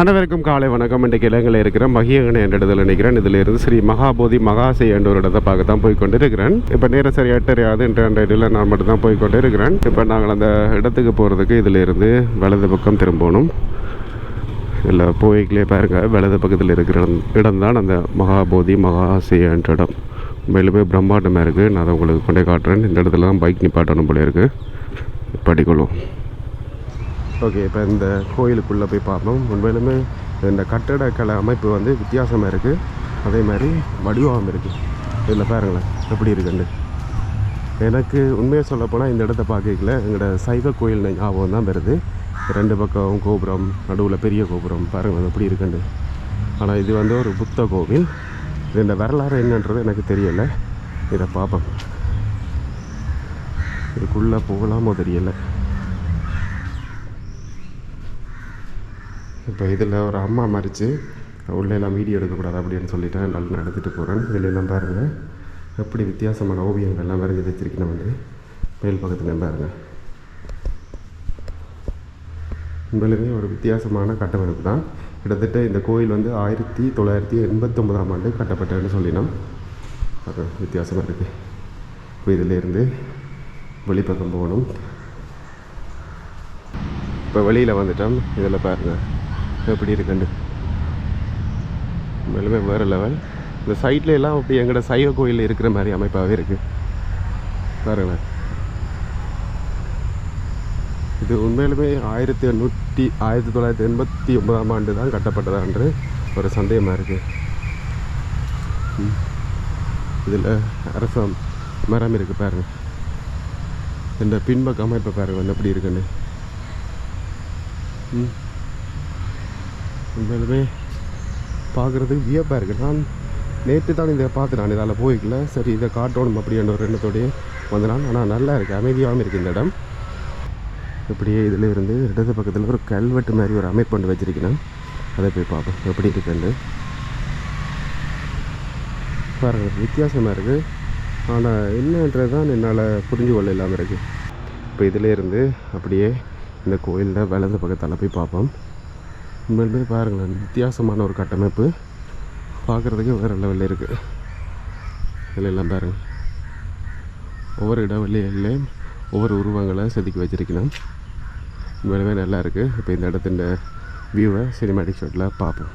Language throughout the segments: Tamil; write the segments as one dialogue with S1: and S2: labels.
S1: அனைவருக்கும் காலை வணக்கம். இன்றைக்கு இலங்கையில் இருக்கிற மகியங்கனை என்ற இடத்துல நினைக்கிறேன். இதிலிருந்து ஸ்ரீ மகா போதி மகா செயா என்ற ஒரு இடத்தை பார்க்க தான் போய்கொண்டு இருக்கிறேன். இப்போ நேரம் சரி 8:30 என்ற இடையில் நான் மட்டும் தான் போய்கொண்டு இருக்கிறேன். இப்போ நாங்கள் அந்த இடத்துக்கு போகிறதுக்கு இதிலிருந்து வலது பக்கம் திரும்பணும். இல்லை போய்களே பாருங்கள், வலது பக்கத்தில் இருக்கிற இடம் தான் அந்த மகா போதி மகா செயா என்ற இடம். மேலுமே பிரம்மாண்டமாக இருக்குது. நான் அதை உங்களுக்கு கொண்டே காட்டுறேன். இந்த இடத்துல தான் பைக் நிப்பாட்டணும் போல இருக்குது. படிக்கொள்ளும். ஓகே, இப்போ இந்த கோயிலுக்குள்ளே போய் பார்ப்போம். உண்மையிலுமே இந்த கட்டடக்கலை அமைப்பு வந்து வித்தியாசமாக இருக்குது. அதே மாதிரி வடிவம் இருக்குது. இதில் பாருங்களேன் எப்படி இருக்குன்னு. எனக்கு உண்மையாக சொல்லப்போனால் இந்த இடத்த பார்க்கல எங்களோட சைவ கோயில் ஞாபகம் தான் வருது. 2 பக்கம் கோபுரம், நடுவில் பெரிய கோபுரம் பாருங்கள் எப்படி இருக்குன்னு. ஆனால் இது வந்து ஒரு புத்த கோவில். இந்த வரலாறு என்னன்றது எனக்கு தெரியலை. இதை பார்ப்போம். இதுக்குள்ளே போகலாமோ தெரியலை. இப்போ இதில் ஒரு அம்மா மறித்து உள்ளே எல்லாம் வீடியோ எடுக்கக்கூடாது அப்படின்னு சொல்லிவிட்டேன். நல்லா நடத்திட்டு போகிறேன். இதில் எல்லாம் பாருங்கள் எப்படி வித்தியாசமான ஓவியங்கள்லாம் வரைஞ்சி வச்சிருக்கணும். வந்து மேல் பக்கத்தில் பாருங்கள். உண்மையிலுமே ஒரு வித்தியாசமான கட்டமைப்பு தான். கிட்டத்தட்ட இந்த கோயில் வந்து 1989ஆம் ஆண்டு கட்டப்பட்டதுன்னு சொல்லினோம். அது வித்தியாசமாக இருக்குது. இப்போ இதிலேருந்து வெளிப்பக்கம் போகணும். இப்போ வெளியில் வந்துட்டோம். இதில் பாருங்கள் எப்படி இருக்குண்டு. மேலுமே வேறு லெவல். இந்த சைட்ல எல்லாம் அப்படி எங்களோட சைவ கோயில் இருக்கிற மாதிரி அமைப்பாகவே இருக்குது. பாருங்களேன். இது உண்மையிலுமே 1989ஆம் ஆண்டு தான் கட்டப்பட்டதான்று ஒரு சந்தேகமாக இருக்குது. இதில் அரசம் மரம் இருக்குது பாருங்கள். இந்த பின்பக்க அமைப்பை பாருங்கள் எப்படி இருக்குன்னு. உண்மையிலுமே பார்க்குறதுக்கு வியப்பாக இருக்குது. நான் நேற்று தான் இதை பார்த்து நான் இதால் போய்க்கல. சரி இதை காட்டணும் அப்படின்ற ஒரு எண்ணத்தோடையே வந்தேன். ஆனால் நல்லா இருக்குது, அமைதியாகவும் இருக்குது இந்த இடம். இப்படியே இதில் இருந்து இடது பக்கத்தில் ஒரு கல்வெட்டு மாதிரி ஒரு அமைப்பு கொண்டு வச்சிருக்கேன். அதை போய் பார்ப்போம் எப்படி இருக்குன்னு. பாருங்கள் வித்தியாசமாக இருக்குது. ஆனால் என்னன்றது தான் என்னால் புரிஞ்சு கொள்ள இல்லாமல் இருக்குது. இப்போ இதில் இருந்து அப்படியே இந்த கோயிலில் வலது பக்கத்தால் போய் பார்ப்போம். உண்மையிலுமே பாருங்களேன் வித்தியாசமான ஒரு கட்டமைப்பு. பார்க்குறதுக்கு வேறு லெவலில் இருக்குது. இதில் எல்லாம் பாருங்கள் ஒவ்வொரு இடவெளியிலையும் ஒவ்வொரு உருவங்களை செதுக்கி வச்சிருக்கணும். உண்மையிலுமே நல்லா இருக்குது. இப்போ இந்த இடத்துல வியூவை சினிமேட்டிக் ஷாட்டில் பார்ப்போம்.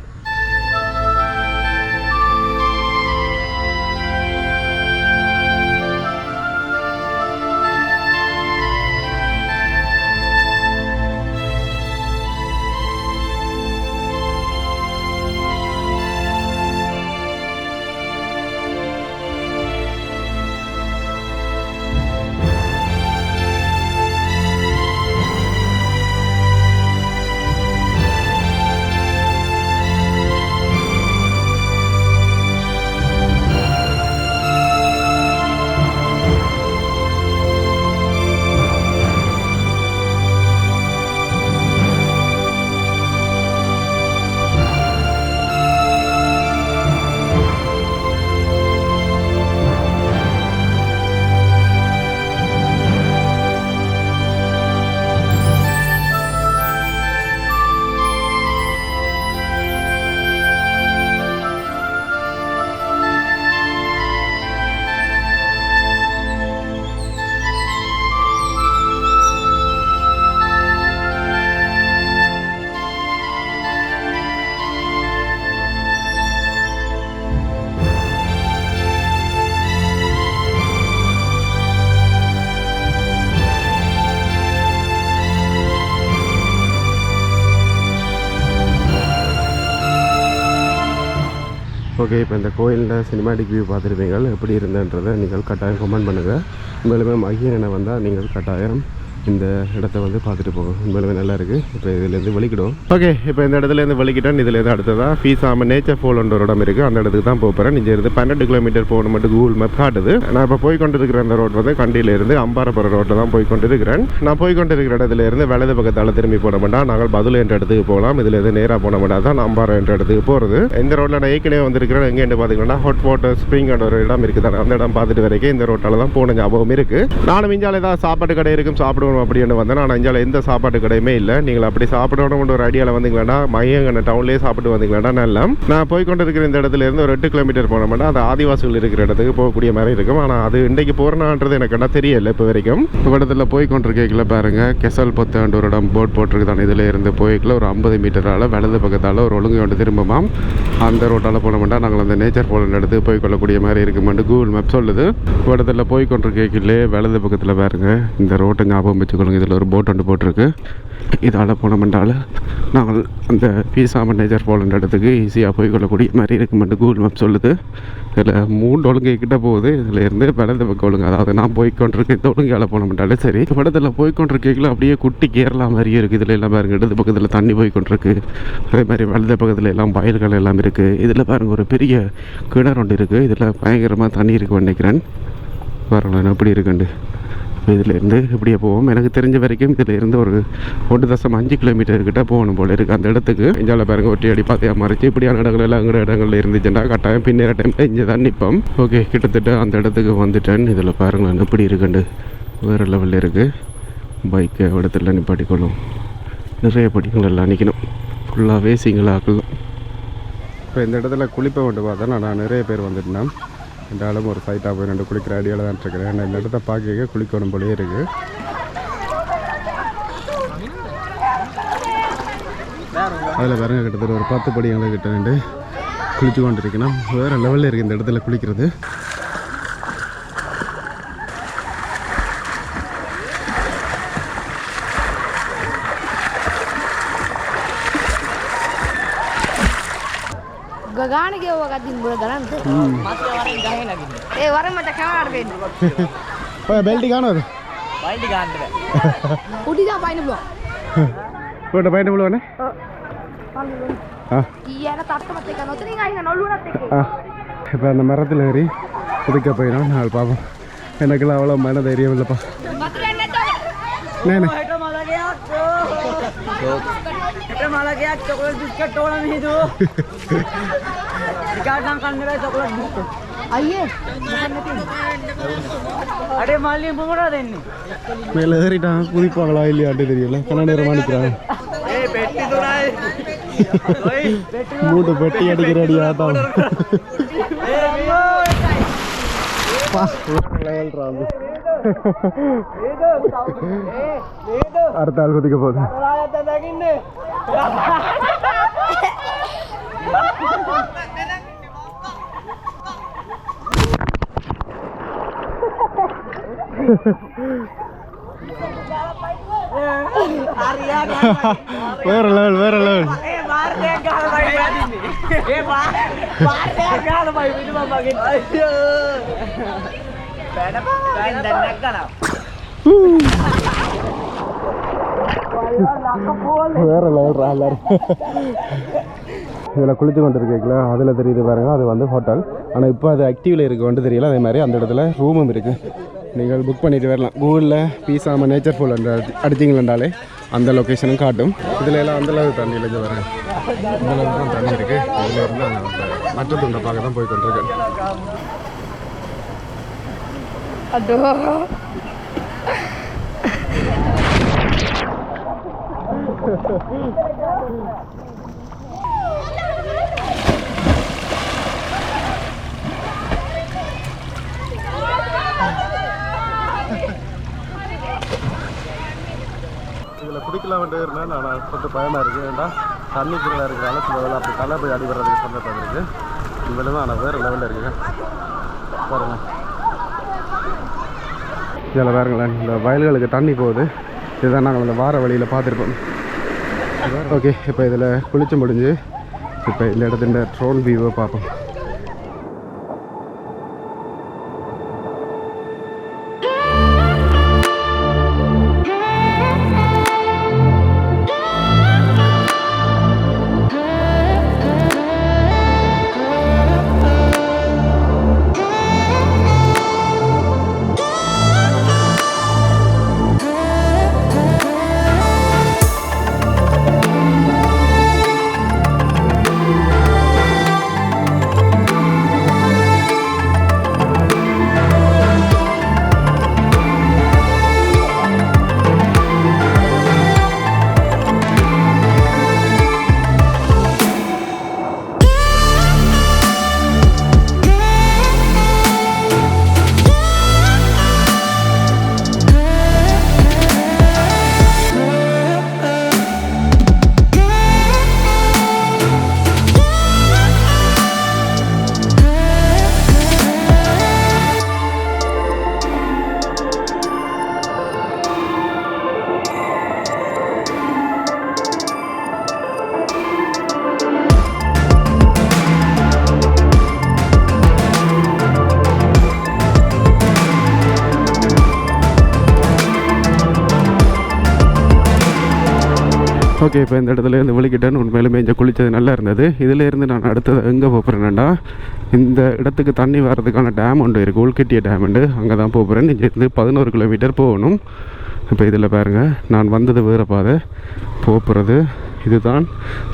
S1: ஓகே, இப்போ இந்த கோயிலில் சினிமாட்டிக் வியூ பார்த்துருப்பீங்க. எப்படி இருந்தன்றதை நீங்கள் கட்டாயம் கமெண்ட் பண்ணுங்கள். உண்மையிலுமே மகியனை வந்தால் நீங்கள் கட்டாயம் இந்த இடத்த வந்து பார்த்துட்டு போகும். உண்மையிலுமே நல்லா இருக்குது. இப்போ இதுலேருந்து வெளிக்கிடும். ஓகே, இப்போ இந்த இடத்துலேருந்து வெளிக்கிட்டேன். இதுலேருந்து அடுத்ததாக Besama நேச்சர் ஃபால்ன்ற ஒரு இடம் இருக்குது. அந்த இடத்துக்கு தான் போகிறேன். இங்கே இருந்து 12 கிலோமீட்டர் போகணும் மட்டும் கூகுள் மேப் காட்டுது. நான் இப்போ போய்கொண்டு இருக்கிற அந்த ரோட் வந்து கண்டியிலேருந்து அம்பாரப்புற ரோட்டில் தான் போய்கொண்டு இருக்கிறேன். நான் போய்கொண்டு இருக்கிற இடத்துலேருந்து வலது பக்கத்தால் திரும்பி போட மாட்டேன். நாங்கள் பதுள்ள என்ற இடத்துக்கு போகலாம். இதுலேருந்து நேராக போன மாட்டா தான் அம்பாரம் என்ற இடத்துக்கு போகிறது. இந்த ரோட்டில் நான் ஏற்கனவே வந்திருக்கிறேன். எங்கேன்னு பார்த்தீங்கன்னா ஹாட் வாட்டர் ஸ்ப்ரிங் என்ற ஒரு இடம் இருக்குது. அந்த இடம் பார்த்துட்டு வரைக்கும் இந்த ரோட்டால் தான் போன ஞாபகம் இருக்குது. நானும் இஞ்சாலே தான் சாப்பாட்டு கடை இருக்கும், சாப்பிடுவோம் சாப்பிடணும் அப்படின்னு வந்தேன். ஆனால் இங்கே எந்த சாப்பாட்டு கடையுமே இல்லை. நீங்கள் அப்படி சாப்பிடணும்னு ஒரு ஐடியாவில் வந்தீங்களா மகியங்கனை டவுன்லேயே சாப்பிட்டு வந்தீங்களா நல்லா. நான் போய் கொண்டு இருக்கிற இந்த இடத்துல இருந்து ஒரு 8 கிலோமீட்டர் போனோம்னா அது ஆதிவாசிகள் இருக்கிற இடத்துக்கு போகக்கூடிய மாதிரி இருக்கும். ஆனால் அது இன்றைக்கு போகிறனான்றது எனக்கு என்ன தெரியல இப்போ வரைக்கும். இப்போ இடத்துல போய் கொண்டிருக்கல பாருங்க கெசல் பொத்தாண்டு ஒரு இடம் போட் போட்டிருக்குதான். இதில் இருந்து போய்க்கல ஒரு 50 மீட்டரால் வலது பக்கத்தால் ஒரு ஒழுங்கு கொண்டு திரும்பமாம் அந்த ரோட்டால் போனோம்னா நாங்கள் அந்த நேச்சர் ஃபால் எடுத்து போய் கொள்ளக்கூடிய மாதிரி இருக்குமெண்டு கூகுள் மேப் சொல்லுது. இப்போ இடத்துல போய் கொண்டிருக்கலே வலது பக்கத்தில் பாருங்க இந்த ரோட்டை ஞாபகம் வச்சுக்கொள்ளுங்க. இதில் ஒரு போட் ஒன்று போட்டிருக்கு. இதால் போனோம்னால நாங்கள் அந்த பீசாம நேச்சர் ஃபால் இடத்துக்கு ஈஸியாக போய் கொள்ளக்கூடிய மாதிரி இருக்குமெண்டு கூகுள் மேப் சொல்லுது. இதில் 3 ஒழுங்கு கிட்ட போகுது. இதில் இருந்து வலது பக்கம் ஒழுங்கு, அதாவது நான் போய்கொண்டிருக்க இந்த ஒழுங்கால் போனோம்னாலே சரி. இடத்துல போய்கொண்டிருக்கல அப்படியே குட்டி கேரளா மாதிரியே இருக்குது. இதில் எல்லாம் பாருங்கள் இடது பக்கத்தில் தண்ணி போய்கொண்டிருக்கு. அதே மாதிரி வலது பக்கத்தில் எல்லாம் வயல்கள் எல்லாம் இருக்குது. இதில் பாருங்கள் ஒரு பெரிய கிணறு ஒன்று இருக்குது. இதில் பயங்கரமாக தண்ணி இருக்குன்னு நினைக்கிறேன். பாருங்களேன் எப்படி இருக்குண்டு. இதிலேருந்து இப்படியே போவோம். எனக்கு தெரிஞ்ச வரைக்கும் இதிலேருந்து ஒரு 1.5 கிலோமீட்டர் கிட்ட போகணும் போல இருக்குது அந்த இடத்துக்கு. இஞ்சால பாருங்க ஒட்டி அடி பார்த்தியா மறைச்சி இப்படியான இடங்கள் எல்லாம் அங்கே இடங்களில் இருந்துச்சுன்னா கட்டாயம் பின்னேற டைமில் இங்கே தான் நிற்போம். ஓகே கிட்டத்தட்ட அந்த இடத்துக்கு வந்துட்டேன். இதில் பாருங்களேன் எப்படி இருக்குண்டு. வேறு லெவலில் இருக்குது. பைக்கை இடத்துல நிப்பாட்டிக்கொள்ளும். நிறைய படிகள் எல்லாம் நிற்கணும். ஃபுல்லாகவே சிங்கிளாக்கலாம். இப்போ இந்த இடத்துல குளிப்பை கொண்டு பார்த்தா நான் நிறைய பேர் வந்துட்டேன். இந்த ஆளும் ஒரு சைட்டாக போய் 2 குளிக்கிற ஐடியாவில் தான் இருக்கிறேன். நான் இந்த இடத்த பார்க்க குளிக்கணும் போலே இருக்குது. அதில் பாருங்க கிட்டத்தட்ட ஒரு 10 படிகளை கிட்ட நின்று குளிச்சு கொண்டு இருக்கணும். வேறு லெவலில் இருக்குது இந்த இடத்துல குளிக்கிறது.
S2: गाने के होगा दिन पूरा गरम थे माथे वाले गाने लगे ए वारे मत कैमरा आड़ गई
S1: ओए बेल्टी गानो
S2: बेल्टी गान दे उड़ी जा पाइन ब्लो
S1: போட பாயிண்ட் புள்ளுவானே
S2: ஈயால தட்ட மத்த கனோ நீங்க ஐங்க நொல்லுனத்தே
S1: இப்போ அந்த மரத்தில் ஏறி குதிக்க போயிடும். நாள் பாப்போம். எனக்குலாம் அவ்வளோ மன தைரியம் இல்லைப்பா. நேனே
S2: माला गया चॉकलेट बिस्किट तोड़ा नहीं दो रिकॉर्ड नाम करने का चॉकलेट बिस्किट आइए अरे माली बुमरा देनी
S1: மேலே ஏறிட்டான். குதிப்பாங்களா இல்லையாட்டு தெரியல. கண்ண நேரம் மாணிக்கிறான்.
S2: ஏய் பெட்டி தோடாய் ஓய் பெட்டி
S1: மூடு பெட்டி அடிக்கிற அடி ஆட்டம். பா லெவல் ராந்து அடுத்த ஆள் குதிக்க போகுது. வேற லெவல் வேற லெவல். வேற லெவல் எல்லாரும் இதில் குளித்து கொண்டு இருக்கீங்களா அதில் தெரியுது பாருங்க. அது வந்து ஹோட்டல். ஆனால் இப்போ அது ஆக்டிவில் இருக்குன்னு தெரியல. அதே மாதிரி அந்த இடத்துல ரூமும் இருக்குது. நீங்கள் புக் பண்ணிட்டு வரலாம். கூகுளில் பீசாம நேச்சர் ஃபால் அடிச்சிங்களாண்டாலே அந்த லொக்கேஷனும் காட்டும். இதில் எல்லாம் அந்தளவு தண்ணி இல்லைங்க பாருங்க. அந்தளவு தான் தண்ணி இருக்குது. இதில் இருந்து மற்ற துண்டை பார்க்க தான் போய் கொண்டிருக்கேன். இதில் குடிக்கலாம் வேண்டியதுனா நான் கொஞ்சம் பயமாக இருக்குது. ஏன்னா தண்ணி கீழே இருக்கிறனால சில வேலை அப்படி தலை போய் அடிபடுறதுக்கு சந்தர்ப்பம் இருக்குது. இதில் தான் ஆனால் வேறு லெவலில் இருக்குங்க பாருங்கள். இதில் பாருங்களேன் இந்த வயல்களுக்கு தண்ணி போகுது. இதுதான் நாங்கள் அந்த வார வழியில் பார்த்துருப்போம். ஓகே இப்போ இதில் குளிச்சு முடிஞ்சு இப்போ இந்த இடத்துல ட்ரோன் வியூவை பார்ப்போம். ஓகே, இப்போ இந்த இடத்துல இருந்து விழிக்கிட்டேன்னு உண்மையிலுமே இங்கே குளித்தது நல்லா இருந்தது. இதிலேருந்து நான் அடுத்தது எங்கே போகிறேன்னா, இந்த இடத்துக்கு தண்ணி வர்றதுக்கான டேம் ஒன்று இருக்குது, உள்கட்டிய டேம் உண்டு. அங்கே தான் போகிறேன். இங்கேருந்து 11 கிலோமீட்டர் போகணும். இப்போ இதில் பாருங்கள், நான் வந்தது வேறு பாதை, போகிறது இதுதான்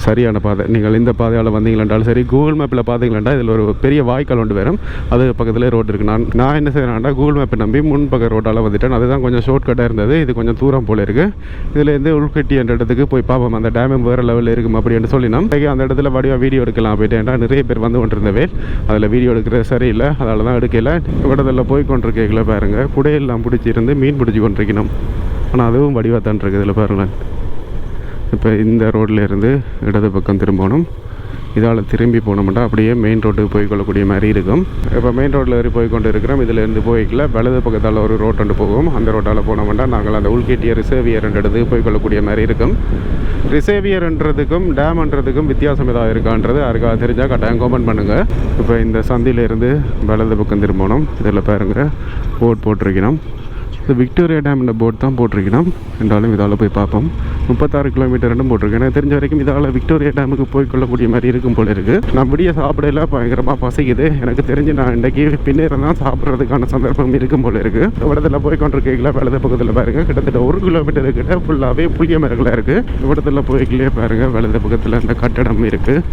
S1: சரியான பாதை. நீங்கள் இந்த பாதையால் வந்தீங்களாண்டாலும் சரி, கூகுள் மேப்பில் பார்த்தீங்களாண்டா இதில் ஒரு பெரிய வாய்க்கால் ஒன்று வரும், அது பக்கத்தில் ரோடு இருக்குது. நான் என்ன செய்கிறேன்டா, கூகுள் மேப்பை நம்பி முன்பக்க ரோட்டால் வந்துட்டேன். அதுதான் கொஞ்சம் ஷார்ட்கட்டாக இருந்தது. இது கொஞ்சம் தூரம் போல் இருக்குது. இதிலேருந்து உள்கட்டி என்ற இடத்துக்கு போய் பார்ப்போம், அந்த டேமும் வேறு லெவலில் இருக்கும் அப்படின்னு சொல்லினோம். அந்த இடத்துல வடிவாக வீடியோ எடுக்கலாம் போயிட்டேன்டா, நிறைய பேர் வந்து கொண்டிருந்தவே அதில் வீடியோ எடுக்கிறது சரியில்லை, அதனால தான் எடுக்கல. இடத்துல போய் கொண்டிருக்கல பாருங்கள், குடையெல்லாம் பிடிச்சிருந்து மீன் பிடிச்சி கொண்டிருக்கணும். ஆனால் அதுவும் வடிவாக தான் இருக்குது. இதில் பாருங்களேன், இப்போ இந்த ரோட்டில் இருந்து இடது பக்கம் திரும்பணும். இதால் திரும்பி போனோம்னா அப்படியே மெயின் ரோட்டுக்கு போய்க்கொள்ளக்கூடிய மாதிரி இருக்கும். இப்போ மெயின் ரோட்டில் ஏறி போய் கொண்டு இருக்கிறோம். இதிலேருந்து போய்க்கல வலது பக்கத்தால் ஒரு ரோட் ஒன்று போகும். அந்த ரோட்டால் போனோம்னா நாங்கள் அந்த உள்கட்டிய ரிசர்வியர் இடத்துக்கு போய்க்கொள்ளக்கூடிய மாதிரி இருக்கும். ரிசர்வியர்ன்றதுக்கும் டேம்ன்றதுக்கும் வித்தியாசம் ஏதாவது இருக்கான்றது யாருக்காக தெரிஞ்சால் கட்டாயம் கமெண்ட் பண்ணுங்கள். இப்போ இந்த சந்தியிலேருந்து வலது பக்கம் திரும்பணும். இதில் பாருங்கள், போட் போட்டிருக்கணும். இது விக்டோரியா டேம் போட் தான் போட்டிருக்கணும். என்றாலும் இதால் போய் பார்ப்போம். 36 கிலோமீட்டர்னு போட்டிருக்கேன். எனக்கு தெரிஞ்ச வரைக்கும் இதால் விக்டோரியா டேமுக்கு போய்க்கொள்ளக்கூடிய மாதிரி இருக்கும் போல இருக்குது. நான் விடிய சாப்பிடல, பயங்கரமாக பசிக்குது. எனக்கு தெரிஞ்சு நான் இன்றைக்கி பின்னேரம் தான் சாப்பிட்றதுக்கான சந்தர்ப்பம் இருக்கும் போல இருக்குது. இடத்துல போய் கொண்டிருக்கீங்களா, வலது பக்கத்தில் பாருங்கள், கிட்டத்தட்ட 1 கிலோமீட்டர் கிட்ட ஃபுல்லாகவே புளிய மரங்களாக இருக்குது. இடத்துல போய்க்கிலே பாருங்கள், வலது பக்கத்தில் அந்த கட்டடம் இருக்குது,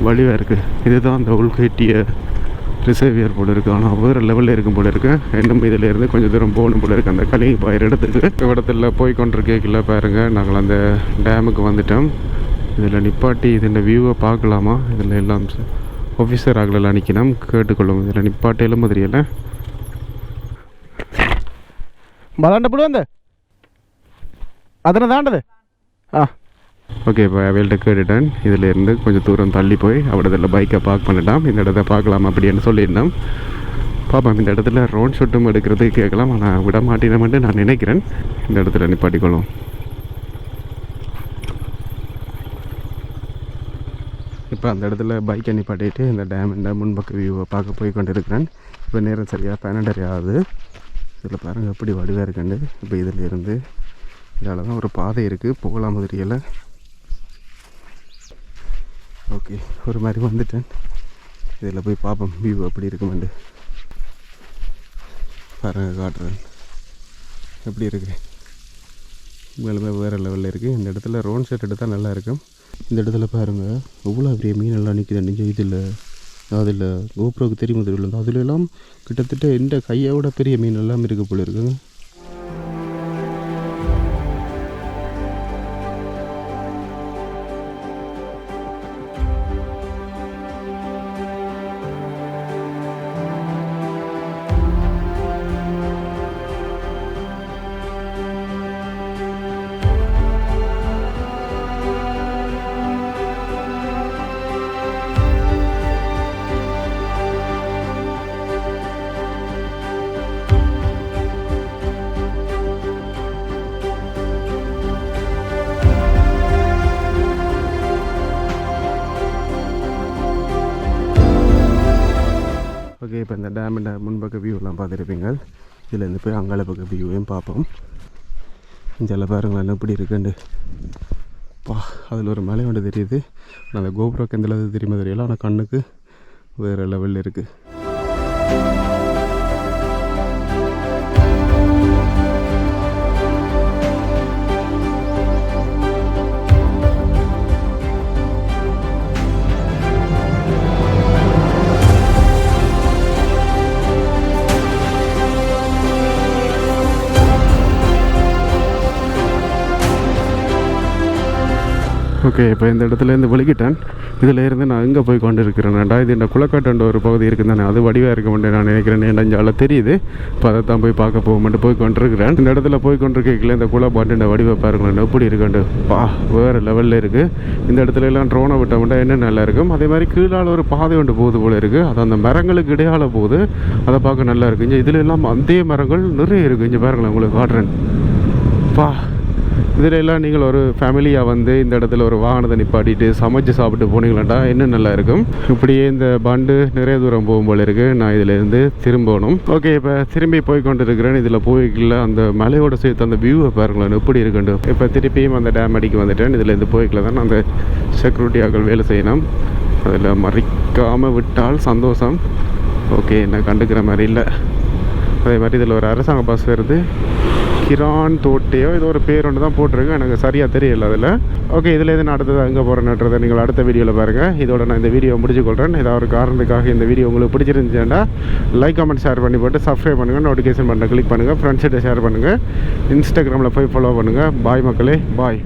S1: வழிவாக இருக்குது. இதுதான் அந்த உள்கட்டிய ரிசர்வியர் போல இருக்குது. ஆனால் வேறு லெவலில் இருக்கும் போல இருக்குது. இன்னும் இதில் இருந்து கொஞ்சம் தூரம் போகணும் போல இருக்குது, அந்த கலிங்கி பாயிற இடத்துக்கு. இடத்துல போய் கொண்டிருக்கல பாருங்கள், நாங்கள் அந்த டேமுக்கு வந்துட்டோம். இதில் நிப்பாட்டி இதில் வியூவை பார்க்கலாமா, இதில் எல்லாம் ஆஃபீஸர் ஆகலாம் நிற்கணும், கேட்டுக்கொள்ளும். இதில் நிப்பாட்டையிலும் தெரியல பலாண்டப்படும் அந்த அதனை தாண்டது. ஓகே, இப்போ அவையில்ட்ட கேட்டுட்டேன். இதில் இருந்து கொஞ்சம் தூரம் தள்ளி போய் அவடத்தில் பைக்கை பார்க் பண்ணிட்டான். இந்த இடத்த பார்க்கலாம் அப்படின்னு சொல்லியிருந்தேன். பாப்போம், இந்த இடத்துல ரோட் ஷூட்டும் எடுக்கிறதுக்கு கேட்கலாம், ஆனால் விட மாட்டேனமென்று நான் நினைக்கிறேன். இந்த இடத்துல நிப்பாட்டிக்கொள்ளும். இப்போ அந்த இடத்துல பைக்கை நிப்பாட்டிட்டு இந்த டேமில் முன்பக்க வியூவை பார்க்க போய் கொண்டு இருக்கிறேன். இப்போ நேரம் சரியாக 12:30 ஆகுது. இதில் பாருங்கள் எப்படி வடிவாக இருக்குண்டு. இப்போ இதில் இருந்து இதால் தான் ஒரு பாதை இருக்குது, போகலாம் தெரியலை. ஓகே, ஒரு மாதிரி வந்துட்டேன். இதில் போய் பார்ப்போம் வியூ எப்படி இருக்குமெண்டு. பாருங்க, காட்டுறேன் எப்படி இருக்குது. மேலுமே வேறு லெவலில் இருக்குது. இந்த இடத்துல ரோன் ஷர்ட் எடுத்தால் நல்லா இருக்கும். இந்த இடத்துல பாருங்கள், எவ்வளோ பெரிய மீன் எல்லாம் நிற்குது. நீங்கள் அதில் கோப்ரோவுக்கு தெரியுமா தெரியல, அதில் எல்லாம் கிட்டத்தட்ட எந்த கையோட பெரிய மீன் எல்லாம் இருக்க போல இருக்குங்க. ஓகே, இப்போ இந்த டேமில் முன்பக்க வியூலாம் பார்த்துருப்பீங்க. இதிலேருந்து போய் அங்கால பக்க வியூவையும் பார்ப்போம். இதில் பாருங்களேன் எப்படி இருக்குண்டு. அதில் ஒரு மலை ஒன்று தெரியுது. அந்த கோப்ரோக்கு எந்த அளவுக்கு தெரியுமா தெரியல, ஆனால் கண்ணுக்கு வேறு லெவலில் இருக்குது. ஓகே, இப்போ இந்த இடத்துலேருந்து வெளிக்கிட்டேன். இதில் இருந்து நான் எங்கே போய் கொண்டு இருக்கிறேன்டா, இது இந்த குளக்காட்டுன்ற ஒரு பகுதி இருக்குது தானே, அது வடிவாக இருக்க மாட்டேன் நான் நினைக்கிறேன். நெஞ்சால தெரியுது. இப்போ அதை தான் போய் பார்க்க போக மாட்டேன் போய் கொண்டிருக்கிறேன். இந்த இடத்துல போய் கொண்டிருக்கல இந்த குளப்பாட்டு வடிவை பாருங்களேன் எப்படி இருக்குண்டு. வேறு லெவலில் இருக்குது. இந்த இடத்துல எல்லாம் ட்ரோனை விட்டோம்னா என்ன நல்லா இருக்கும். அதே மாதிரி கீழால் ஒரு பாதை ஒன்று போகுது போல் இருக்குது. அது அந்த மரங்களுக்கு இடையால் போகுது, அதை பார்க்க நல்லா இருக்குது. இங்கே இதில் எல்லாம் அதே மரங்கள் நிறைய இருக்குது. இங்கே பாருங்களேன், உங்களுக்கு காட்டுறேன். இதில் எல்லாம் நீங்கள் ஒரு ஃபேமிலியாக வந்து இந்த இடத்துல ஒரு வாகனத்தை நிப்பாட்டிட்டு சமைச்சு சாப்பிட்டு போனீங்களாண்டா இன்னும் நல்லா இருக்கும். இப்படியே இந்த பண்டு நிறைய தூரம் போகும்போது இருக்குது. நான் இதிலேருந்து திரும்பணும். ஓகே, இப்போ திரும்பி போய் கொண்டு இருக்கிறேன். இதில் போய்க்கல அந்த மலையோட சேர்த்து அந்த வியூவை பாருங்களேன் எப்படி இருக்குண்டு. இப்போ திருப்பியும் அந்த டேம் அடிக்க வந்துட்டேன். இதுலேருந்து போய்க்கல தான் அந்த செக்யூரிட்டியாக்கள் வேலை செய்யணும். அதில் மறிக்காமல் விட்டால் சந்தோஷம். ஓகே, நான் கண்டுக்கிற மாதிரி இல்லை. அதே மாதிரி இதில் ஒரு அரசாங்க பஸ் வருது. கிரான் தோட்டையோ ஏதோ ஒரு பேர் ஒன்று தான் போட்டிருக்கு, எனக்கு சரியாக தெரியல அதில். ஓகே, இதில் எது நான் அடுத்தது அங்கே போகிறேன்றதை நீங்கள் அடுத்த வீடியோவில் பாருங்கள். இதோட நான் இந்த வீடியோ முடிச்சுக்கொள்கிறேன். ஏதாவது ஒரு காரணத்துக்காக இந்த வீடியோ உங்களுக்கு பிடிச்சிருந்துச்சுன்னா லைக் கமெண்ட் ஷேர் பண்ணி போட்டு சப்ஸ்கிரைப் பண்ணுங்கள், நோட்டிஃபிகேஷன் பட்டனை கிளிக் பண்ணுங்கள், ஃப்ரெண்ட்ஸ்கிட்ட ஷேர் பண்ணுங்கள், இன்ஸ்டாகிராமில் போய் ஃபாலோ பண்ணுங்கள். பாய் மக்களே, பாய்.